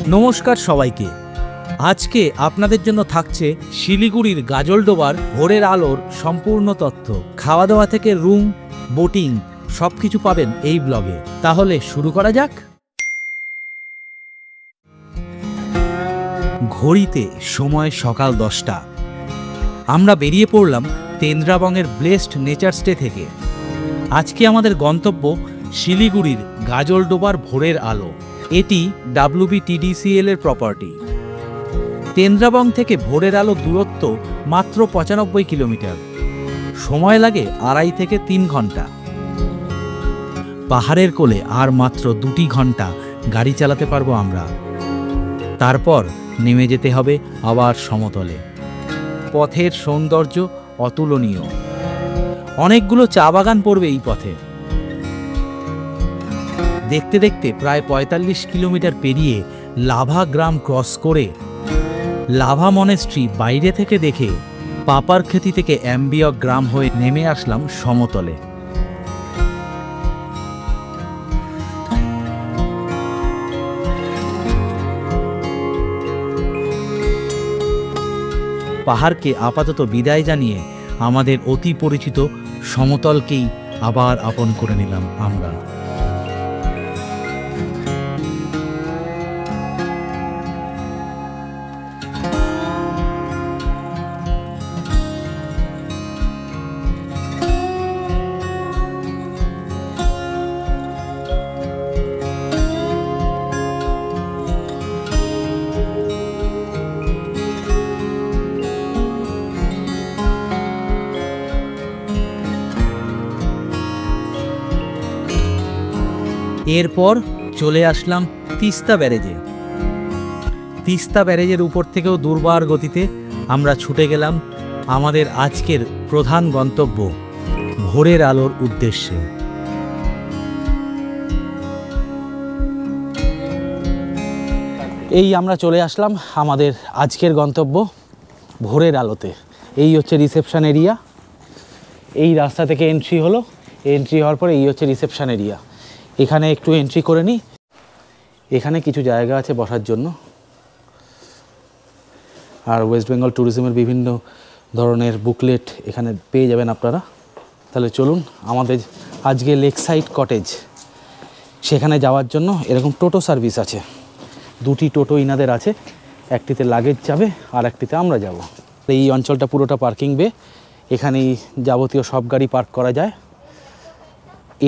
নমস্কার সবাইকে। আজকে আপনাদের জন্য থাকছে শিলিগুড়ির গাজলডোবার ভোরের আলোর সম্পূর্ণ তথ্য। খাওয়া দাওয়া থেকে রুম, বোটিং সবকিছু পাবেন এই ব্লগে। তাহলে শুরু করা যাক। ঘড়িতে সময় সকাল 10টা। আমরা বেরিয়ে পড়লাম তেন্দ্রাবংয়ের ব্লেসড নেচার স্টে থেকে। আজকে আমাদের গন্তব্য শিলিগুড়ির গাজলডোবার ভোরের আলো। এটি WBTDCL এর প্রপার্টি। তেন্দ্রাবং থেকে ভোরের আলো দূরত্ব মাত্র 95 কিলোমিটার। সময় লাগে 2.5 থেকে 3 ঘন্টা। পাহাড়ের কোলে আর মাত্র 2 ঘন্টা গাড়ি চালাতে পারবো আমরা। তারপর নেমে যেতে হবে আবার সমতলে। পথের সৌন্দর্য অতুলনীয়। অনেকগুলো চা বাগান পড়বে এই পথে। দেখতে দেখতে প্রায় 45 কিলোমিটার পেরিয়ে লাভা গ্রাম ক্রস করে লাভা মনেস্ট্রি বাইরে থেকে দেখে পাপারখেতি থেকে অ্যাম্বিয়ক গ্রাম হয়ে নেমে আসলাম সমতলে। পাহাড়কে আপাতত বিদায় জানিয়ে আমাদের অতি পরিচিত সমতলকেই আবার আপন করে নিলাম আমরা। এরপর চলে আসলাম তিস্তা ব্যারেজে। তিস্তা ব্যারেজের উপর থেকেও দুর্বার গতিতে আমরা ছুটে গেলাম আমাদের আজকের প্রধান গন্তব্য ভোরের আলোর উদ্দেশ্যে। এই আমরা চলে আসলাম আমাদের আজকের গন্তব্য ভোরের আলোতে। এই হচ্ছে রিসেপশন এরিয়া। এই রাস্তা থেকে এন্ট্রি হলো। এন্ট্রি হওয়ার পরে এই হচ্ছে রিসেপশন এরিয়া। এখানে একটু এন্ট্রি করে নিই। এখানে কিছু জায়গা আছে বসার জন্য। আর ওয়েস্ট বেঙ্গল ট্যুরিজমের বিভিন্ন ধরনের বুকলেট এখানে পেয়ে যাবেন আপনারা। তাহলে চলুন, আমাদের আজকে লেক সাইড কটেজ সেখানে যাওয়ার জন্য এরকম টোটো সার্ভিস আছে। 2টি টোটো ইনাদের আছে। একটিতে লাগেজ যাবে আর একটিতে আমরা যাব। এই অঞ্চলটা পুরোটা পার্কিং বে। এখানেই যাবতীয় সব গাড়ি পার্ক করা যায়।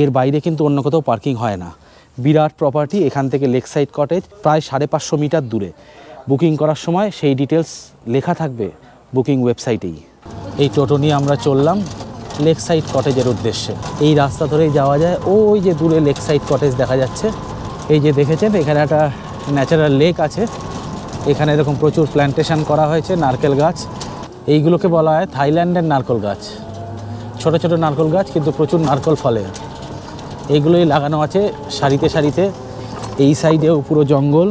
এর বাইরে কিন্তু অন্য কোথাও পার্কিং হয় না। বিরাট প্রপার্টি। এখান থেকে লেক সাইড কটেজ প্রায় 550 মিটার দূরে। বুকিং করার সময় সেই ডিটেলস লেখা থাকবে বুকিং ওয়েবসাইটেই। এই টোটো নিয়ে আমরা চললাম লেক সাইড কটেজের উদ্দেশ্যে। এই রাস্তা ধরেই যাওয়া যায়। ওই যে দূরে লেক সাইড কটেজ দেখা যাচ্ছে। এই যে দেখেছেন এখানে একটা ন্যাচারাল লেক আছে। এখানে এরকম প্রচুর প্ল্যান্টেশন করা হয়েছে নারকেল গাছ। এইগুলোকে বলা হয় থাইল্যান্ডের নারকেল গাছ। ছোট ছোট নারকেল গাছ, কিন্তু প্রচুর নারকেল ফলে। এইগুলোই লাগানো আছে সারিতে সারিতে। এই সাইডেও পুরো জঙ্গল।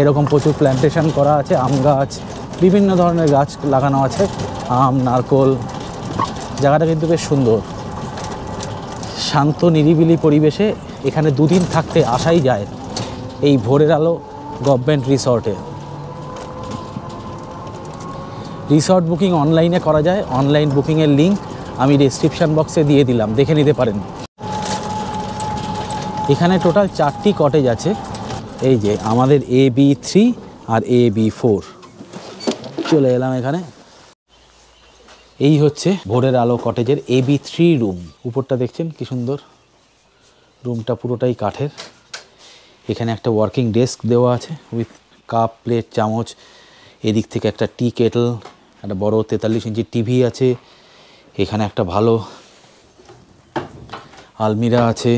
এরকম প্রচুর প্ল্যান্টেশন করা আছে। আম গাছ, বিভিন্ন ধরনের গাছ লাগানো আছে। আম, নারকেল। জায়গাটা কিন্তু বেশ সুন্দর। শান্ত নিরিবিলি পরিবেশে এখানে 2 দিন থাকতে আসাই যায় এই ভোরের আলো গভর্নমেন্ট রিসর্টে। রিসর্ট বুকিং অনলাইনে করা যায়। অনলাইন বুকিংয়ের লিঙ্ক আমি ডেসক্রিপশান বক্সে দিয়ে দিলাম, দেখে নিতে পারেন। এখানে টোটাল 4টি কটেজ আছে। এই যে আমাদের AB3 আর AB4। চলে এলাম এখানে। এই হচ্ছে ভোরের আলো কটেজের AB3 রুম। উপরটা দেখছেন কি সুন্দর। রুমটা পুরোটাই কাঠের। এখানে একটা ওয়ার্কিং ডেস্ক দেওয়া আছে উইথ কাপ, প্লেট, চামচ। এদিক থেকে একটা টি কেটল, একটা বড় 43 ইঞ্চি টিভি আছে। এখানে একটা ভালো আলমিরা আছে।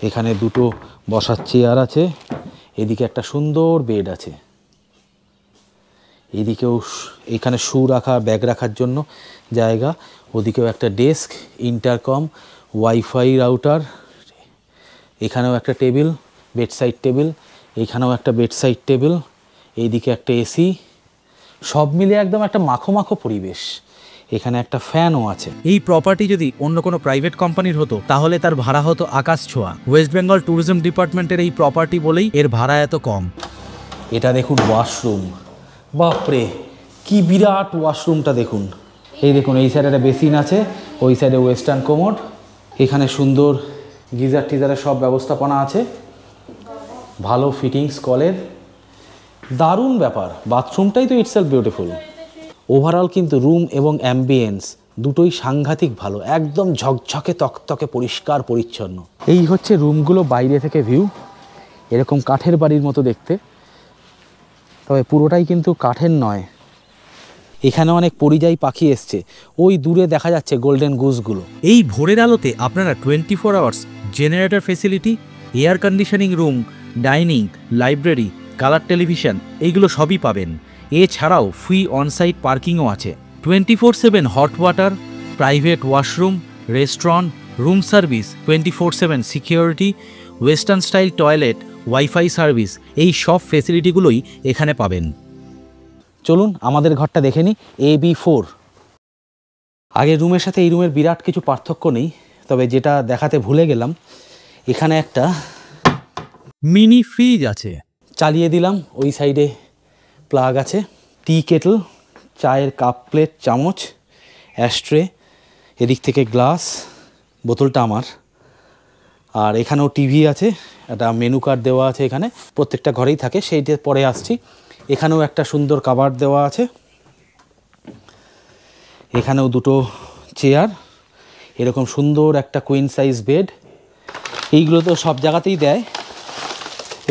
এখানে 2টো বসার চেয়ার আছে। এদিকে একটা সুন্দর বেড আছে। এদিকেও এখানে শু রাখা, ব্যাগ রাখার জন্য জায়গা। ওদিকেও একটা ডেস্ক, ইন্টারকম, ওয়াইফাই রাউটার। এখানেও একটা টেবিল, বেডসাইড টেবিল। এখানেও একটা বেডসাইড টেবিল। এইদিকে একটা এসি। সব মিলে একদম একটা মাখো মাখো পরিবেশ। এখানে একটা ফ্যানও আছে। এই প্রপার্টি যদি অন্য কোনো প্রাইভেট কোম্পানির হতো তাহলে তার ভাড়া হতো আকাশ ছোঁয়া। ওয়েস্ট বেঙ্গল ট্যুরিজম ডিপার্টমেন্টের এই প্রপার্টি বলেই এর ভাড়া এত কম। এটা দেখুন ওয়াশরুম, বাপরে কি বিরাট ওয়াশরুমটা দেখুন। এই দেখুন এই সাইডে একটা বেসিন আছে, ওই সাইডে ওয়েস্টার্ন কোমোড, এখানে সুন্দর গিজার টিজারের সব ব্যবস্থাপনা আছে, ভালো ফিটিংস কলের, দারুণ ব্যাপার। বাথরুমটাই তো ইটসেলফ বিউটিফুল। ওভারঅল কিন্তু রুম এবং অ্যাম্বিয়েন্স দুটোই সাংঘাতিক ভালো, একদম ঝকঝকে তকতকে পরিষ্কার পরিচ্ছন্ন। এই হচ্ছে রুমগুলো বাইরে থেকে ভিউ, এরকম কাঠের বাড়ির মতো দেখতে, তবে পুরোটাই কিন্তু কাঠের নয়। এখানে অনেক পরিযায়ী পাখি এসছে, ওই দূরে দেখা যাচ্ছে গোল্ডেন গুসগুলো। এই ভোরের আলোতে আপনারা 24 hours generator facility, air conditioning room, dining, library, colour television এইগুলো সবই পাবেন। এছাড়াও ফ্রি অনসাইট পার্কিংও আছে। 24/7 hot water, private washroom, restaurant, room service, 24/7 security, western style toilet, wifi service, এই সব ফেসিলিটিগুলোই এখানে পাবেন। চলুন আমাদের ঘরটা দেখে নিই, AB4। আগের রুমের সাথে এই রুমের বিরাট কিছু পার্থক্য নেই, তবে যেটা দেখাতে ভুলে গেলাম, এখানে একটা মিনি ফ্রিজ আছে। চালিয়ে দিলাম, ওই সাইডে প্লাগ আছে, টি কেটল, চায়ের কাপ প্লেট চামচ, অ্যাশট্রে, এদিক থেকে গ্লাস, বোতলটা আমার। আর এখানেও টিভি আছে, একটা মেনু কার্ড দেওয়া আছে, এখানে প্রত্যেকটা ঘরেই থাকে, সেইটা পরে আসছি। এখানেও একটা সুন্দর কাভার্ড দেওয়া আছে, এখানেও দুটো চেয়ার, এরকম সুন্দর একটা কুইন সাইজ বেড। এইগুলো তো সব জায়গাতেই দেয়,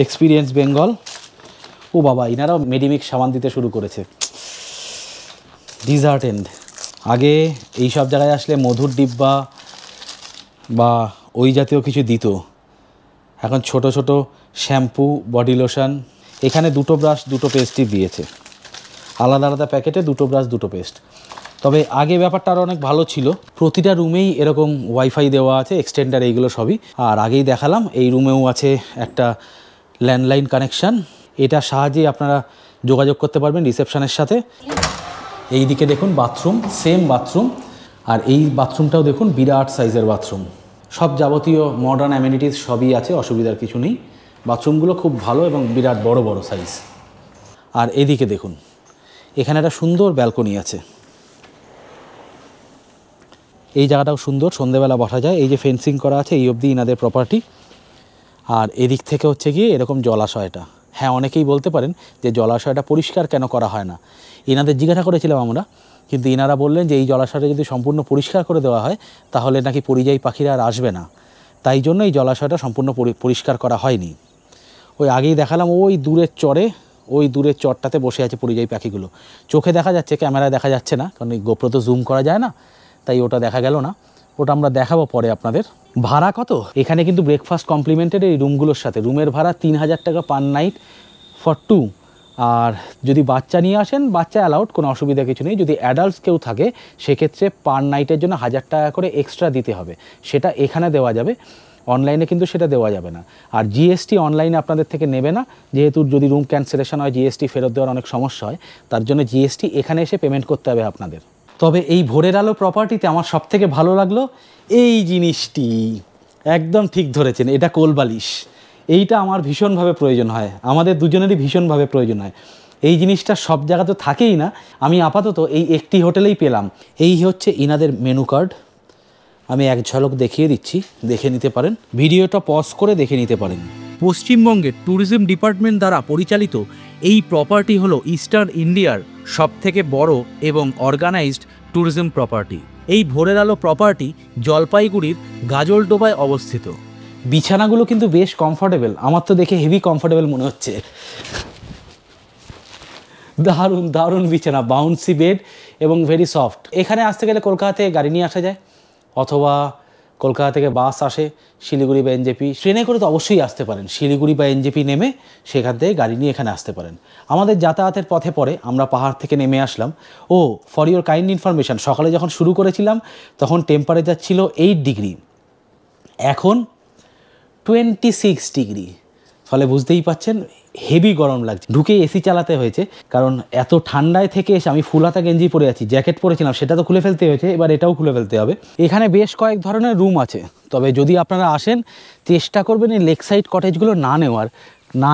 এক্সপিরিয়েন্স বেঙ্গল। ও বাবা, ইনারাও মেডিমিক্স সাবান দিতে শুরু করেছে, ডিজার্টেন্ড। আগে এই সব জায়গায় আসলে মধুর ডিব্বা বা ওই জাতীয় কিছু দিত, এখন ছোট ছোট শ্যাম্পু, বডি লোশন। এখানে দুটো ব্রাশ দুটো পেস্টই দিয়েছে, আলাদা আলাদা প্যাকেটে দুটো ব্রাশ দুটো পেস্ট। তবে আগে ব্যাপারটা আরও অনেক ভালো ছিল, প্রতিটা রুমেই এরকম ওয়াইফাই দেওয়া আছে, এক্সটেন্ডার, এইগুলো সবই। আর আগেই দেখালাম এই রুমেও আছে একটা ল্যান্ডলাইন কানেকশান, এটার সাহায্যে আপনারা যোগাযোগ করতে পারবেন রিসেপশনের সাথে। এই দিকে দেখুন বাথরুম, সেম বাথরুম, আর এই বাথরুমটাও দেখুন বিরাট সাইজের বাথরুম, সব যাবতীয় মডার্ন অ্যামেনিটিস সবই আছে, অসুবিধার কিছু নেই। বাথরুমগুলো খুব ভালো এবং বিরাট বড় বড় সাইজ। আর এদিকে দেখুন, এখানে একটা সুন্দর ব্যালকনি আছে, এই জায়গাটাও সুন্দর, সন্ধেবেলা বসা যায়। এই যে ফেন্সিং করা আছে, এই অবধি ইনাদের প্রপার্টি। আর এদিক থেকে হচ্ছে গিয়ে এরকম জলাশয়টা। হ্যাঁ, অনেকেই বলতে পারেন যে জলাশয়টা পরিষ্কার কেন করা হয় না। ইনাদের জিজ্ঞাসা করেছিলাম আমরা, কিন্তু ইনারা বললেন যে এই জলাশয়টা যদি সম্পূর্ণ পরিষ্কার করে দেওয়া হয় তাহলে নাকি পরিযায়ী পাখিরা আর আসবে না, তাই জন্য এই জলাশয়টা সম্পূর্ণ পরিষ্কার করা হয়নি। ওই আগেই দেখালাম ওই দূরের চরে, ওই দূরের চরটাতে বসে আছে পরিযায়ী পাখিগুলো, চোখে দেখা যাচ্ছে, ক্যামেরায় দেখা যাচ্ছে না, কারণ এই গোপ্রো তো জুম করা যায় না, তাই ওটা দেখা গেল না। ওটা আমরা দেখাবো পরে আপনাদের। ভাড়া কত এখানে, কিন্তু ব্রেকফাস্ট কমপ্লিমেন্টেড এই রুমগুলোর সাথে। রুমের ভাড়া 3000 টাকা পার নাইট ফর 2। আর যদি বাচ্চা নিয়ে আসেন, বাচ্চা অ্যালাউড, কোনো অসুবিধা কিছু নেই। যদি অ্যাডাল্টস কেউ থাকে সেক্ষেত্রে পার নাইটের জন্য 1000 টাকা করে এক্সট্রা দিতে হবে, সেটা এখানে দেওয়া যাবে, অনলাইনে কিন্তু সেটা দেওয়া যাবে না। আর জিএসটি অনলাইনে আপনাদের থেকে নেবে না, যেহেতু যদি রুম ক্যান্সেলেশন হয় জিএসটি ফেরত দেওয়ার অনেক সমস্যা হয়, তার জন্য জিএসটি এখানে এসে পেমেন্ট করতে হবে আপনাদের। তবে এই ভোরের আলো প্রপার্টিতে আমার সবথেকে ভালো লাগলো এই জিনিসটি, একদম ঠিক ধরেছেন, এটা কোলবালিশ। এইটা আমার ভীষণভাবে প্রয়োজন হয়, আমাদের দুজনেরই ভীষণভাবে প্রয়োজন হয়। এই জিনিসটা সব জায়গা তো থাকেই না, আমি আপাতত এই একটি হোটেলেই পেলাম। এই হচ্ছে ইনাদের মেনু কার্ড, আমি এক ঝলক দেখিয়ে দিচ্ছি, দেখে নিতে পারেন, ভিডিওটা পজ করে দেখে নিতে পারেন। পশ্চিমবঙ্গের ট্যুরিজম ডিপার্টমেন্ট দ্বারা পরিচালিত এই প্রপার্টি হলো ইস্টার্ন ইন্ডিয়ার সবথেকে বড় এবং অর্গানাইজড ট্যুরিজম প্রপার্টি। এই ভোরের আলো প্রপার্টি জলপাইগুড়ির গাজলডোবায় অবস্থিত। বিছানাগুলো কিন্তু বেশ কমফোর্টেবল, আমার তো দেখে হেভি কমফোর্টেবল মনে হচ্ছে, দারুণ দারুণ বিছানা, বাউন্সি বেড এবং ভেরি সফট। এখানে আসতে গেলে কলকাতা থেকে গাড়ি নিয়ে আসা যায়, অথবা কলকাতা থেকে বাস আসে, শিলিগুড়ি বা এনজেপি, ট্রেনে করে তো অবশ্যই আসতে পারেন। শিলিগুড়ি বা এনজেপি নেমে সেখান থেকে গাড়ি নিয়ে এখানে আসতে পারেন। আমাদের যাতায়াতের পথে পরে আমরা পাহাড় থেকে নেমে আসলাম। ও ফর ইউর কাইন্ড ইনফরমেশান, সকালে যখন শুরু করেছিলাম তখন টেম্পারেচার ছিল 8 ডিগ্রি, এখন 26 ডিগ্রি, ফলে বুঝতেই পাচ্ছেন হেভি গরম লাগছে, ঢুকে এসি চালাতে হয়েছে, কারণ এত ঠান্ডায় থেকে এসে আমি ফুল হাতা গেঞ্জি পরে আছি, জ্যাকেট পরেছিলাম সেটা তো খুলে ফেলতে হয়েছে, এবার এটাও খুলে ফেলতে হবে। এখানে বেশ কয়েক ধরনের রুম আছে, তবে যদি আপনারা আসেন চেষ্টা করবেন এই লেক সাইড কটেজগুলো না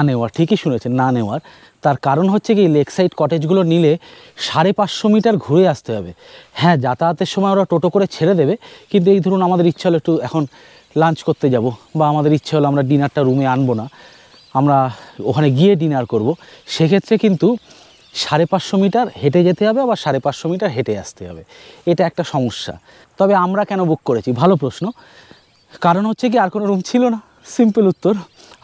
নেওয়ার, ঠিকই শুনেছেন, না নেওয়ার। তার কারণ হচ্ছে কি, লেক সাইড কটেজগুলো নিলে 550 মিটার ঘুরে আসতে হবে। হ্যাঁ, যাতায়াতের সময় ওরা টোটো করে ছেড়ে দেবে, কিন্তু এই ধরুন আমাদের ইচ্ছা হলো একটু এখন লাঞ্চ করতে যাব, বা আমাদের ইচ্ছে হলো আমরা ডিনারটা রুমে আনবো না, আমরা ওখানে গিয়ে ডিনার করব, সেক্ষেত্রে কিন্তু 550 মিটার হেঁটে যেতে হবে, আবার 550 মিটার হেঁটে আসতে হবে। এটা একটা সমস্যা। তবে আমরা কেন বুক করেছি, ভালো প্রশ্ন। কারণ হচ্ছে কি, আর কোনো রুম ছিল না, সিম্পল উত্তর,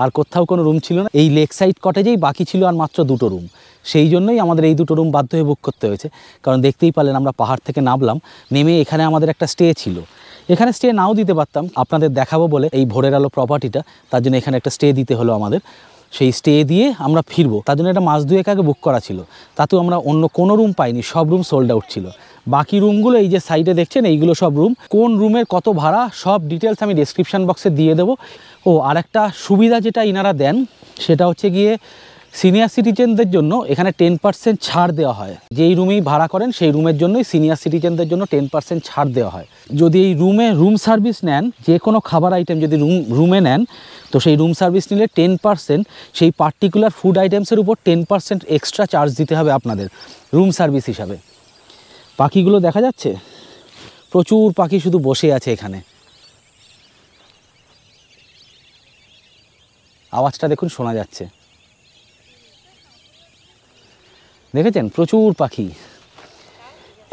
আর কোথাও কোনো রুম ছিল না। এই লেক সাইড কটেজেই বাকি ছিল আর মাত্র 2টো রুম, সেই জন্যই আমাদের এই 2টো রুম বাধ্য হয়ে বুক করতে হয়েছে। কারণ দেখতেই পারলেন আমরা পাহাড় থেকে নামলাম, নেমে এখানে আমাদের একটা স্টে ছিল। এখানে স্টে নাও দিতে পারতাম, আপনাদের দেখাবো বলে এই ভোরের আলো প্রপার্টিটা, তার জন্য এখানে একটা স্টে দিতে হলো আমাদের। সেই স্টে দিয়ে আমরা ফিরবো, তার জন্য একটা মাস 2 আগে বুক করা ছিল। তাতেও আমরা অন্য কোনো রুম পাইনি, সব রুম সোল্ড আউট ছিল। বাকি রুমগুলো এই যে সাইডে দেখছেন, এইগুলো সব রুম। কোন রুমের কত ভাড়া সব ডিটেলস আমি ডেসক্রিপশান বক্সে দিয়ে দেবো। ও আরেকটা সুবিধা যেটা ইনারা দেন, সেটা হচ্ছে গিয়ে সিনিয়র সিটিজেনদের জন্য এখানে 10% ছাড় দেওয়া হয়। যেই রুমেই ভাড়া করেন সেই রুমের জন্যই সিনিয়র সিটিজেনদের জন্য 10% ছাড় দেওয়া হয়। যদি এই রুম সার্ভিস নেন, যে কোনো খাবার আইটেম যদি রুমে নেন, তো সেই রুম সার্ভিস নিলে 10% সেই পার্টিকুলার ফুড আইটেমসের উপর 10% এক্সট্রা চার্জ দিতে হবে আপনাদের রুম সার্ভিস হিসাবে। পাখিগুলো দেখা যাচ্ছে, প্রচুর পাখি শুধু বসে আছে এখানে। আওয়াজটা দেখুন শোনা যাচ্ছে, দেখেছেন, প্রচুর পাখি।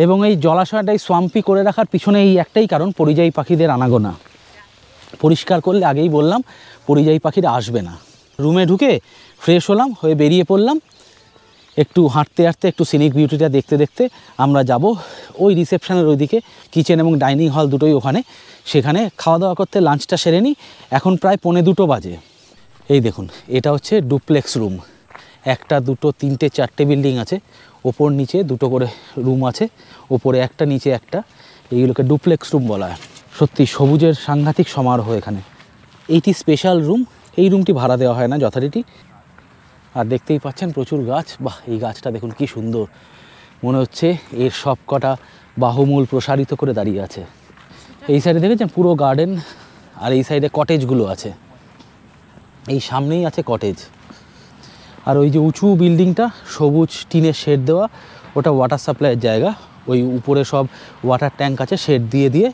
এবং এই জলাশয়টাই সোয়াম্পি করে রাখার পিছনে এই একটাই কারণ, পরিযায়ী পাখিদের আনাগোনা। পরিষ্কার করলে, আগেই বললাম, পরিযায়ী পাখিরা আসবে না। রুমে ঢুকে ফ্রেশ হলাম, হয়ে বেরিয়ে পড়লাম, একটু হাঁটতে হাঁটতে একটু সিনিক বিউটিটা দেখতে দেখতে আমরা যাব ওই রিসেপশনের ওইদিকে। কিচেন এবং ডাইনিং হল দুটোই ওখানে, সেখানে খাওয়া দাওয়া করতে লাঞ্চটা সেরে নিই। এখন প্রায় 1:45 বাজে। এই দেখুন, এটা হচ্ছে ডুপ্লেক্স রুম। 1, 2, 3, 4টে বিল্ডিং আছে, ওপর নিচে 2টো করে রুম আছে, ওপরে একটা নিচে একটা, এইগুলোকে ডুপ্লেক্স রুম বলা হয়। সত্যি সবুজের সাংঘাতিক সমারোহ এখানে। এইটি স্পেশাল রুম, এই রুমটি ভাড়া দেওয়া হয় না যথারীতি। আর দেখতেই পাচ্ছেন প্রচুর গাছ। বাহ, এই গাছটা দেখুন কি সুন্দর, মনে হচ্ছে এর সব কটা বাহুমূল প্রসারিত করে দাঁড়িয়ে আছে। এই সাইডে দেখেছেন পুরো গার্ডেন, আর এই সাইডে কটেজগুলো আছে, এই সামনেই আছে কটেজ। আর ওই যে উঁচু বিল্ডিংটা সবুজ টিনের শেড দেওয়া, ওটা ওয়াটার সাপ্লাইয়ের জায়গা। ওই উপরে সব ওয়াটার ট্যাঙ্ক আছে, শেড দিয়ে দিয়ে,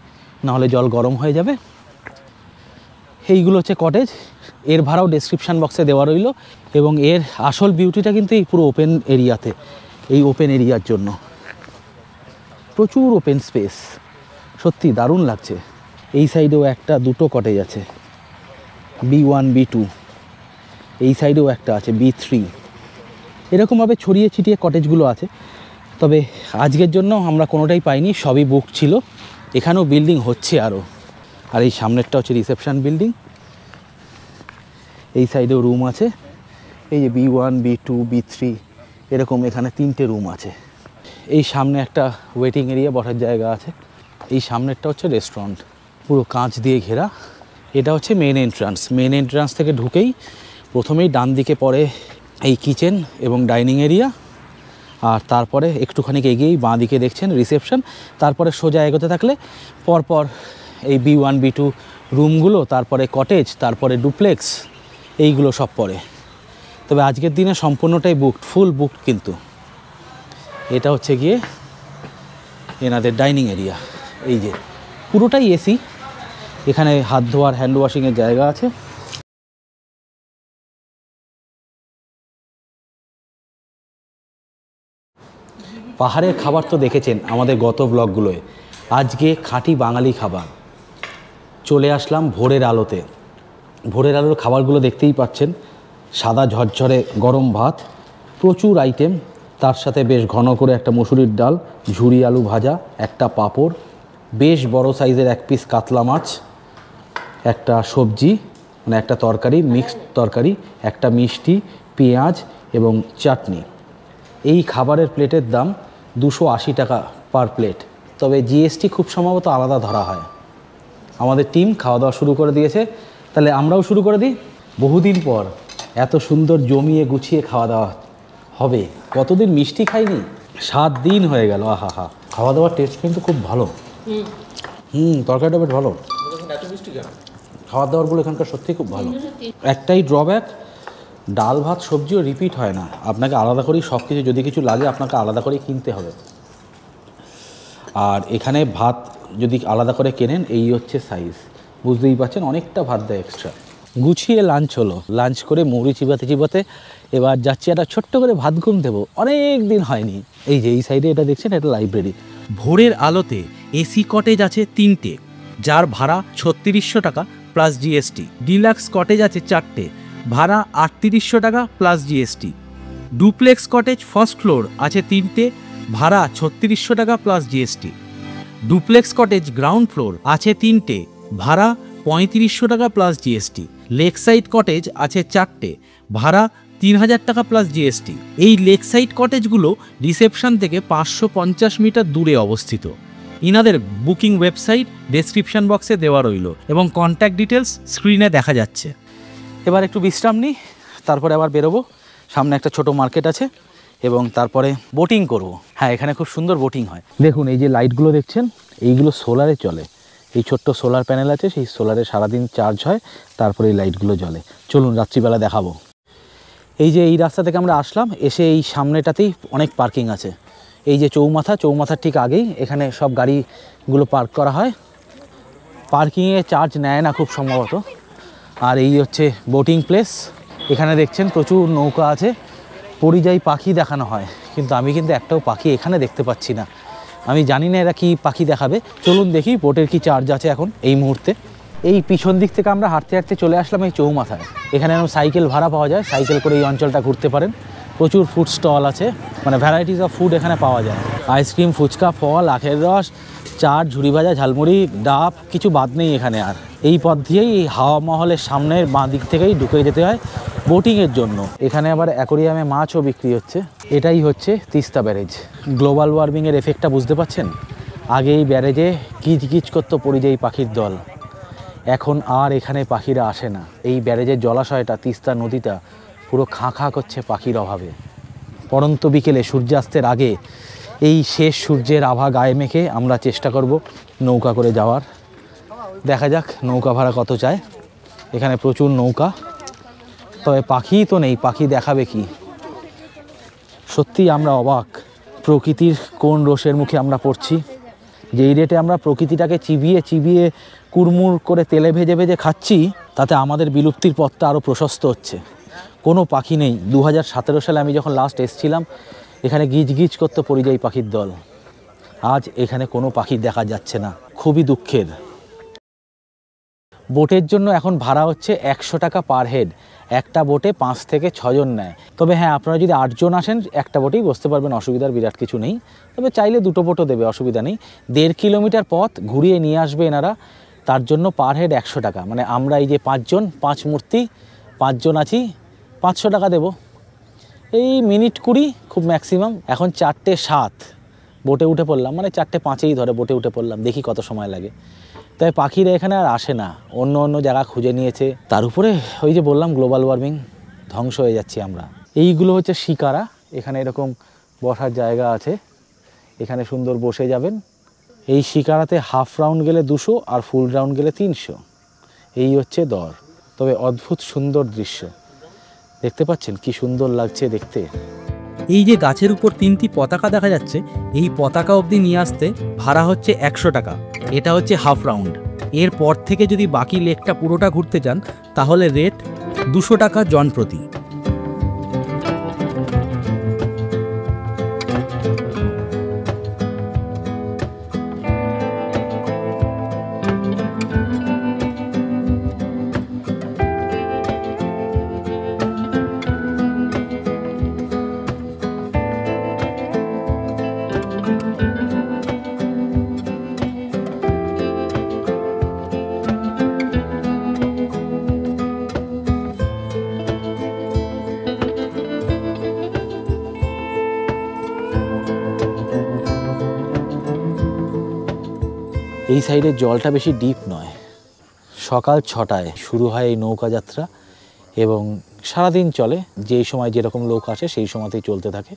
নাহলে জল গরম হয়ে যাবে। এইগুলো হচ্ছে কটেজ, এর ভাড়াও ডেসক্রিপশান বক্সে দেওয়া রইল। এবং এর আসল বিউটিটা কিন্তু এই পুরো ওপেন এরিয়াতে, এই ওপেন এরিয়ার জন্য প্রচুর ওপেন স্পেস, সত্যি দারুণ লাগছে। এই সাইডেও 1, 2টো কটেজ আছে, B1, B2, এই সাইডেও একটা আছে B3, এরকমভাবে ছড়িয়ে ছিটিয়ে কটেজগুলো আছে। তবে আজকের জন্য আমরা কোনোটাই পাইনি, সবই বুক ছিল। এখানেও বিল্ডিং হচ্ছে আরও। আর এই সামনেরটা হচ্ছে রিসেপশন বিল্ডিং, এই সাইডেও রুম আছে, এই যে B1, B2, B3, এরকম এখানে 3টে রুম আছে। এই সামনে একটা ওয়েটিং এরিয়া, বসার জায়গা আছে। এই সামনেরটা হচ্ছে রেস্টুরেন্ট, পুরো কাঁচ দিয়ে ঘেরা। এটা হচ্ছে মেন এন্ট্রান্স। মেন এন্ট্রান্স থেকে ঢুকেই প্রথমেই ডান দিকে পড়ে এই কিচেন এবং ডাইনিং এরিয়া, আর তারপরে একটুখানি এগিয়েই বাঁ দিকে দেখছেন রিসেপশন। তারপরে সোজা এগোতে থাকলে পরপর এই B1, B2 রুমগুলো, তারপরে কটেজ, তারপরে ডুপ্লেক্স, এইগুলো সব পড়ে। তবে আজকের দিনে সম্পূর্ণটাই বুকড, ফুল বুকড। কিন্তু এটা হচ্ছে গিয়ে এনাদের ডাইনিং এরিয়া, এই যে পুরোটাই এসি। এখানে হাত ধোয়ার, হ্যান্ড ওয়াশিংয়ের জায়গা আছে। পাহাড়ের খাবার তো দেখেছেন আমাদের গত ব্লগগুলোয়, আজকে খাঁটি বাঙালি খাবার। চলে আসলাম ভোরের আলোতে। ভোরের আলোর খাবারগুলো দেখতেই পাচ্ছেন, সাদা ঝরঝরে গরম ভাত, প্রচুর আইটেম, তার সাথে বেশ ঘন করে একটা মুসুরির ডাল, ঝুরি আলু ভাজা, একটা পাঁপড়, বেশ বড় সাইজের 1 পিস কাতলা মাছ, একটা সবজি মানে একটা তরকারি, মিক্সড তরকারি, একটা মিষ্টি, পেঁয়াজ এবং চাটনি। এই খাবারের প্লেটের দাম 280 টাকা পার প্লেট। তবে জিএসটি খুব সম্ভবত আলাদা ধরা হয়। আমাদের টিম খাওয়া দাওয়া শুরু করে দিয়েছে, তাহলে আমরাও শুরু করে দিই। বহুদিন পর এত সুন্দর জমিয়ে গুছিয়ে খাওয়া দাওয়া হবে। কতদিন মিষ্টি খাইনি, 7 দিন হয়ে গেল। আহা হা, খাওয়া দাওয়ার টেস্ট কিন্তু খুব ভালো। তরকারিটা বেশ ভালো। খাওয়া দাওয়ারগুলো এখানকার সত্যি খুব ভালো। একটাই ড্রব্যাক, ডাল ভাত সবজিও রিপিট হয় না, আপনাকে আলাদা করেই সব কিছু, যদি কিছু লাগে আপনাকে আলাদা করেই কিনতে হবে। আর এখানে ভাত যদি আলাদা করে কেনেন, এই হচ্ছে সাইজ, বুঝতেই পারছেন, অনেকটা ভাত দেয় এক্সট্রা। গুছিয়ে লাঞ্চ হলো, লাঞ্চ করে মুড়ি চিবাতে চিবাতে এবার যাচ্ছি একটা ছোট্ট করে ভাত ঘুম দেবো, অনেক দিন হয়নি। এই যে এই সাইডে এটা দেখছেন, এটা লাইব্রেরি। ভোরের আলোতে এসি কটেজ আছে 3টে, যার ভাড়া 3600 টাকা প্লাস জিএসটি। ডিলাক্স কটেজ আছে 4টে, ভাড়া 3800 টাকা plus GST. Duplex cottage first floor আছে 3টে, ভাড়া 3600 টাকা plus GST. Duplex cottage ground floor আছে 3টে, ভাড়া 3500 টাকা প্লাস জিএসটি। লেকসাইড কটেজ আছে 4টে, ভাড়া 3000 টাকা প্লাস জিএসটি। এই লেকসাইড কটেজগুলো রিসেপশন থেকে 550 মিটার দূরে অবস্থিত। ইনাদের বুকিং ওয়েবসাইট ডেসক্রিপশন বক্সে দেওয়া রইল এবং কন্ট্যাক্ট ডিটেলস স্ক্রিনে দেখা যাচ্ছে। এবার একটু বিশ্রাম নিই, তারপরে আবার বেরোবো। সামনে একটা ছোট মার্কেট আছে এবং তারপরে বোটিং করব। হ্যাঁ, এখানে খুব সুন্দর বোটিং হয়। দেখুন এই যে লাইটগুলো দেখছেন, এইগুলো সোলারে চলে। এই ছোট্ট সোলার প্যানেল আছে, সেই সোলারে সারাদিন চার্জ হয়, তারপরে এই লাইটগুলো জ্বলে। চলুন রাত্রিবেলা দেখাবো। এই যে এই রাস্তা থেকে আমরা আসলাম, এসে এই সামনেটাতেই অনেক পার্কিং আছে। এই যে চৌমাথার ঠিক আগেই এখানে সব গাড়িগুলো পার্ক করা হয়। পার্কিংয়ে চার্জ নেয় না খুব সম্ভবত। আর এই হচ্ছে বোটিং প্লেস। এখানে দেখছেন প্রচুর নৌকা আছে, পরিযায়ী পাখি দেখানো হয়, কিন্তু আমি কিন্তু একটাও পাখি এখানে দেখতে পাচ্ছি না। আমি জানি না এরা কি পাখি দেখাবে। চলুন দেখি বোটের কি চার্জ আছে এখন এই মুহূর্তে। এই পিছন দিক থেকে আমরা হাঁটতে হাঁটতে চলে আসলাম এই চৌমাথায়। এখানে এরকম সাইকেল ভাড়া পাওয়া যায়, সাইকেল করে এই অঞ্চলটা ঘুরতে পারেন। প্রচুর ফুড স্টল আছে, মানে ভ্যারাইটিস অফ ফুড এখানে পাওয়া যায়। আইসক্রিম, ফুচকা, ফল, আখের রস, চাট, ঝুড়ি ভাজা, ঝালমুড়ি, ডাব, কিছু বাদ নেই এখানে। আর এই পথ দিয়েই এই হাওয়া মহলের সামনের বাঁ দিক থেকেই ঢুকে যেতে হয় বোটিংয়ের জন্য। এখানে আবার অ্যাকোরিয়ামে মাছও বিক্রি হচ্ছে। এটাই হচ্ছে তিস্তা ব্যারেজ। গ্লোবাল ওয়ার্মিংয়ের এফেক্টটা বুঝতে পারছেন? আগে এই ব্যারেজে কিচকিচ করতো পরিযায়ী পাখির দল, এখন আর এখানে পাখিরা আসে না। এই ব্যারেজের জলাশয়টা, তিস্তা নদীটা পুরো খাঁ খাঁ করছে পাখির অভাবে। পড়ন্ত বিকেলে সূর্যাস্তের আগে এই শেষ সূর্যের আভা গায়ে মেখে আমরা চেষ্টা করব নৌকা করে যাওয়ার। দেখা যাক নৌকা ভাড়া কত চায়। এখানে প্রচুর নৌকা, তবে পাখি তো নেই, পাখি দেখাবে কি? সত্যি আমরা অবাক, প্রকৃতির কোন রোষের মুখে আমরা পড়ছি। যেই রেটে আমরা প্রকৃতিটাকে চিবিয়ে চিবিয়ে কুড়মুড় করে তেলে ভেজে ভেজে খাচ্ছি, তাতে আমাদের বিলুপ্তির পথটা আরও প্রশস্ত হচ্ছে। কোনো পাখি নেই। 2017 সালে আমি যখন লাস্ট এসেছিলাম, এখানে গিজ গিজ করতো পরিযায়ী পাখির দল। আজ এখানে কোনো পাখি দেখা যাচ্ছে না, খুবই দুঃখের। বোটের জন্য এখন ভাড়া হচ্ছে 100 টাকা পার হেড। একটা বোটে 5 থেকে 6 জন নেয়। তবে হ্যাঁ, আপনারা যদি 8 জন আসেন একটা বোটেই বসতে পারবেন, অসুবিধার বিরাট কিছু নেই। তবে চাইলে 2টো বোটও দেবে, অসুবিধা নেই। 1.5 কিলোমিটার পথ ঘুরিয়ে নিয়ে আসবে এনারা, তার জন্য পার হেড 100 টাকা। মানে আমরা এই যে 5 জন, 5 মূর্তি, 5 জন আছি, 500 টাকা দেবো। এই মিনিট 20 খুব ম্যাক্সিমাম। এখন 4:07 বোটে উঠে পড়লাম, মানে 4:05 ধরে বোটে উঠে পড়লাম, দেখি কত সময় লাগে। তাই পাখিরা এখানে আর আসে না, অন্য অন্য জায়গা খুঁজে নিয়েছে। তার উপরে ওই যে বললাম গ্লোবাল ওয়ার্মিং, ধ্বংস হয়ে যাচ্ছি আমরা। এইগুলো হচ্ছে শিকারা। এখানে এরকম বসার জায়গা আছে, এখানে সুন্দর বসে যাবেন। এই শিকারাতে হাফ রাউন্ড গেলে 200 আর ফুল রাউন্ড গেলে 300। এই হচ্ছে দর। তবে অদ্ভুত সুন্দর দৃশ্য, দেখতে পাচ্ছেন কি সুন্দর লাগছে দেখতে। এই যে গাছের উপর 3টি পতাকা দেখা যাচ্ছে, এই পতাকা অবধি নিয়ে আসতে ভাড়া হচ্ছে 100 টাকা। এটা হচ্ছে হাফ রাউন্ড। এরপর থেকে যদি বাকি লেকটা পুরোটা ঘুরতে যান, তাহলে রেট 200 টাকা জন প্রতি। এই সাইডের জলটা বেশি ডিপ নয়। সকাল 6টায় শুরু হয় এই নৌকা যাত্রা এবং সারাদিন চলে, যেই সময় যেরকম লোক আসে সেই সময়তেই চলতে থাকে।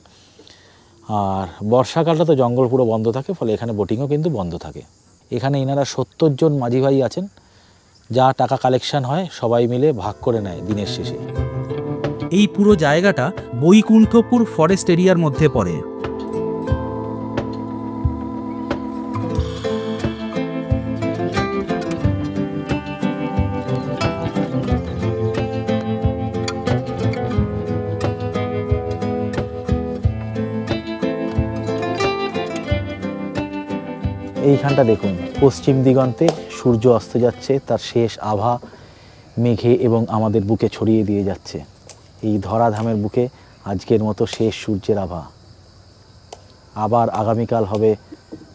আর বর্ষাকালটা তো জঙ্গল পুরো বন্ধ থাকে, ফলে এখানে বোটিংও কিন্তু বন্ধ থাকে। এখানে এনারা 70 জন মাঝি ভাই আছেন, যা টাকা কালেকশন হয় সবাই মিলে ভাগ করে নেয় দিনের শেষে। এই পুরো জায়গাটা বৈকুণ্ঠপুর ফরেস্ট এরিয়ার মধ্যে পড়ে। এইখানটা দেখুন, পশ্চিম দিগন্তে সূর্য অস্ত যাচ্ছে, তার শেষ আভা মেঘে এবং আমাদের বুকে ছড়িয়ে দিয়ে যাচ্ছে। এই ধরাধামের বুকে আজকের মতো শেষ সূর্যের আভা। আবার আগামীকাল হবে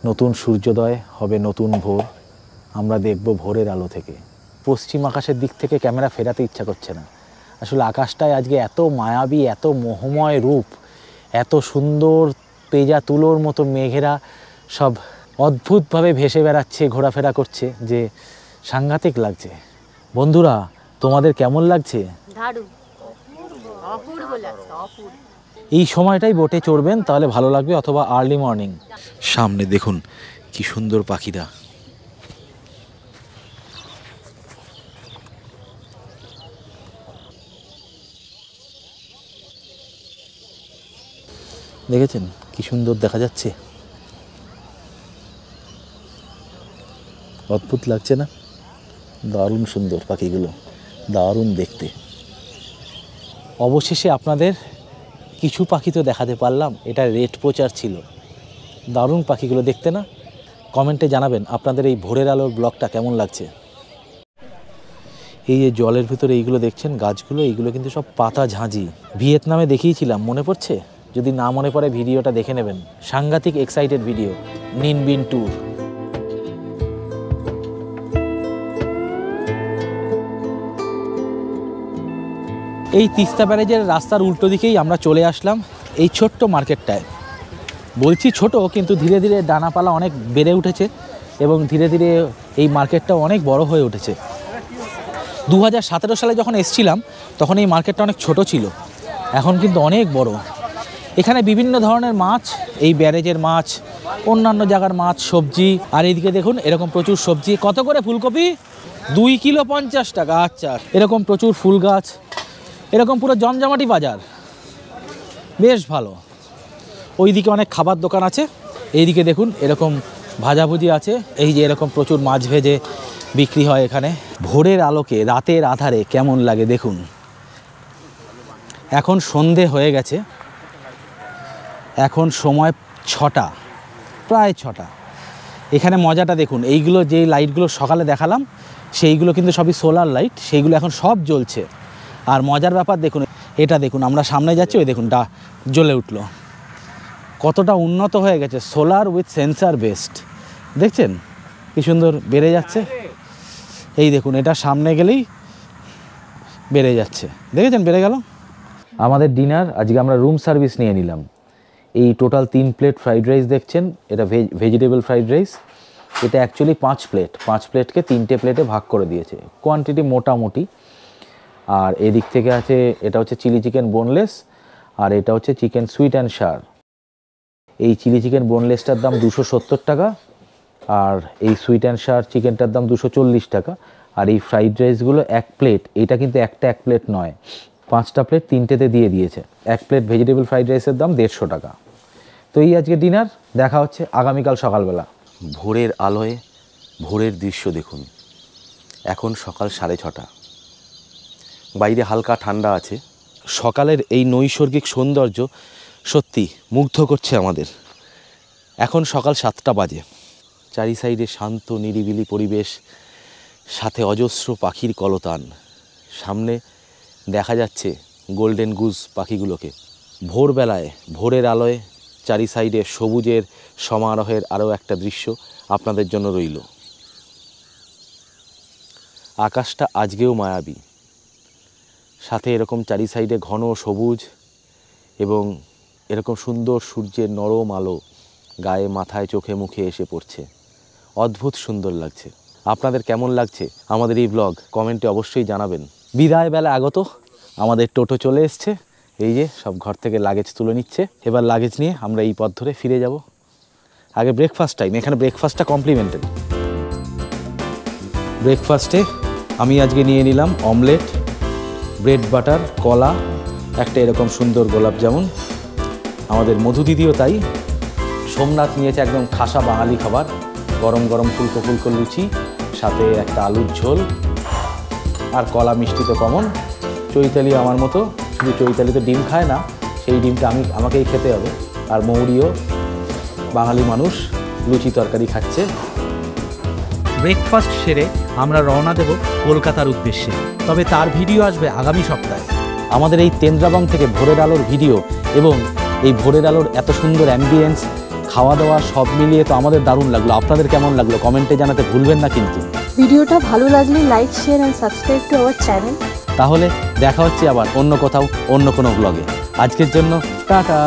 নতুন সূর্যোদয়, হবে নতুন ভোর, আমরা দেখব ভোরের আলো থেকে। পশ্চিম আকাশের দিক থেকে ক্যামেরা ফেরাতে ইচ্ছা করছে না। আসলে আকাশটায় আজকে এত মায়াবী, এত মোহময় রূপ, এত সুন্দর পেজা তুলোর মতো মেঘেরা সব অদ্ভুতভাবে ভেসে বেড়াচ্ছে, ঘোরাফেরা করছে, যে সাংঘাতিক লাগছে। বন্ধুরা, তোমাদের কেমন লাগছে? এই সময়টাই বোটে চড়বেন, তাহলে ভালো লাগবে, অথবা আর্লি মর্নিং। সামনে দেখুন কি সুন্দর পাখিরা। দেখেছেন কি সুন্দর দেখা যাচ্ছে? অদ্ভুত লাগছে না? দারুণ সুন্দর পাখিগুলো, দারুণ দেখতে। অবশেষে আপনাদের কিছু পাখি তো দেখাতে পারলাম। এটা রেড পোচার ছিল। দারুণ পাখিগুলো দেখতে না? কমেন্টে জানাবেন আপনাদের এই ভোরের আলোর ব্লগটা কেমন লাগছে। এই যে জলের ভিতরে এইগুলো দেখছেন গাছগুলো, এইগুলো কিন্তু সব পাতা ঝাঁঝি। ভিয়েতনামে দেখিয়েছিলাম, মনে পড়ছে? যদি না মনে পড়ে ভিডিওটা দেখে নেবেন। সাংঘাতিক এক্সাইটেড ভিডিও, নিন বিন ট্যুর। এই তিস্তা ব্যারেজের রাস্তার উল্টো দিকেই আমরা চলে আসলাম, এই ছোট্ট মার্কেটটায়। বলছি ছোট, কিন্তু ধীরে ধীরে ডানাপালা অনেক বেড়ে উঠেছে এবং ধীরে ধীরে এই মার্কেটটা অনেক বড় হয়ে উঠেছে। 2017 সালে যখন এসছিলাম তখন এই মার্কেটটা অনেক ছোট ছিল, এখন কিন্তু অনেক বড়। এখানে বিভিন্ন ধরনের মাছ, এই ব্যারেজের মাছ, অন্যান্য জায়গার মাছ, সবজি। আর এইদিকে দেখুন এরকম প্রচুর সবজি। কত করে ফুলকপি? 2 কিলো 50 টাকা। আচ্ছা, এরকম প্রচুর ফুল গাছ, এরকম পুরো জমজমাটি বাজার, বেশ ভালো। ওইদিকে অনেক খাবার দোকান আছে। এইদিকে দেখুন এরকম ভাজাভুজি আছে, এই যে এরকম প্রচুর মাছ ভেজে বিক্রি হয় এখানে। ভোরের আলোকে রাতের আধারে কেমন লাগে দেখুন। এখন সন্ধে হয়ে গেছে, এখন সময় 6টা, প্রায় 6টা। এখানে মজাটা দেখুন, এইগুলো যে লাইটগুলো সকালে দেখালাম সেইগুলো কিন্তু সবই সোলার লাইট, সেইগুলো এখন সব জ্বলছে। আর মজার ব্যাপার দেখুন, এটা দেখুন, আমরা সামনে যাচ্ছি, ওই দেখুন জ্বলে উঠলো। কতটা উন্নত হয়ে গেছে, সোলার উইথ সেন্সার বেসড। দেখছেন কি সুন্দর বেড়ে যাচ্ছে। এই দেখুন, এটা সামনে গেলেই বেড়ে যাচ্ছে, দেখেছেন বেড়ে গেল। আমাদের ডিনার আজকে আমরা রুম সার্ভিস নিয়ে নিলাম। এই টোটাল 3 প্লেট ফ্রাইড রাইস দেখছেন, এটা ভেজিটেবল ফ্রাইড রাইস। এটা অ্যাকচুয়ালি 5 প্লেট, 5 প্লেটকে 3টে প্লেটে ভাগ করে দিয়েছে, কোয়ান্টিটি মোটামুটি। আর এদিক থেকে আছে, এটা হচ্ছে চিলি চিকেন বোনলেস, আর এটা হচ্ছে চিকেন সুইট অ্যান্ড শার। এই চিলি চিকেন বোনলেসটার দাম 270 টাকা, আর এই সুইট অ্যান্ড শার চিকেনটার দাম 240 টাকা। আর এই ফ্রাইড রাইসগুলো 1 প্লেট, এটা কিন্তু একটা 1 প্লেট নয়, 5টা প্লেট 3টেতে দিয়ে দিয়েছে। 1 প্লেট ভেজিটেবল ফ্রাইড রাইসের দাম 150 টাকা। তো এই আজকে ডিনার, দেখা হচ্ছে আগামীকাল সকালবেলা। ভোরের আলোয় ভোরের দৃশ্য দেখুন। এখন সকাল 6:30, বাইরে হালকা ঠান্ডা আছে। সকালের এই নৈসর্গিক সৌন্দর্য সত্যি মুগ্ধ করছে আমাদের। এখন সকাল 7টা বাজে, চারি সাইডে শান্ত নিরিবিলি পরিবেশ, সাথে অজস্র পাখির কলতান। সামনে দেখা যাচ্ছে গোল্ডেন গুজ পাখিগুলোকে। ভোরবেলায় ভোরের আলোয় চারি সাইডে সবুজের সমারোহের আরও একটা দৃশ্য আপনাদের জন্য রইল। আকাশটা আজকেও মায়াবী, সাথে এরকম চারি সাইডে ঘন সবুজ এবং এরকম সুন্দর সূর্যের নরম আলো গায়ে, মাথায়, চোখে মুখে এসে পড়ছে। অদ্ভুত সুন্দর লাগছে। আপনাদের কেমন লাগছে আমাদের এই ব্লগ কমেন্টে অবশ্যই জানাবেন। বিদায় বেলা আগত, আমাদের টোটো চলে এসছে, এই যে সব ঘর থেকে লাগেজ তুলে নিচ্ছে। এবার লাগেজ নিয়ে আমরা এই পথ ধরে ফিরে যাব। আগে ব্রেকফাস্ট টাইম, এখানে ব্রেকফাস্টটা কমপ্লিমেন্টারি। ব্রেকফাস্টে আমি আজকে নিয়ে নিলাম অমলেট, ব্রেড বাটার, কলা, একটা এরকম সুন্দর গোলাপ জামুন। আমাদের মধু দিদিও তাই। সোমনাথ নিয়েছে একদম খাসা বাঙালি খাবার, গরম গরম ফুলকো ফুলকো লুচি, সাথে একটা আলুর ঝোল, আর কলা মিষ্টি তো কমন। চৈতালি আমার মতো, শুধু চৈতালি তো ডিম খায় না, সেই ডিমটা আমাকেই খেতে হবে। আর মৌরিও বাঙালি মানুষ, লুচি তরকারি খাচ্ছে। ব্রেকফাস্ট সেরে আমরা রওনা দেব কলকাতার উদ্দেশ্যে, তবে তার ভিডিও আসবে আগামী সপ্তাহে। আমাদের এই তেন্দ্রাবং থেকে ভোরের আলোর ভিডিও এবং এই ভোরের আলোর এত সুন্দর অ্যাম্বিয়েন্স, খাওয়া দাওয়া সব মিলিয়ে তো আমাদের দারুণ লাগলো। আপনাদের কেমন লাগলো কমেন্টে জানাতে ভুলবেন না কিন্তু। ভিডিওটা ভালো লাগলে like, share and subscribe to our channel. তাহলে দেখা হচ্ছে আবার অন্য কোথাও অন্য কোনো ব্লগে। আজকের জন্য টাটা।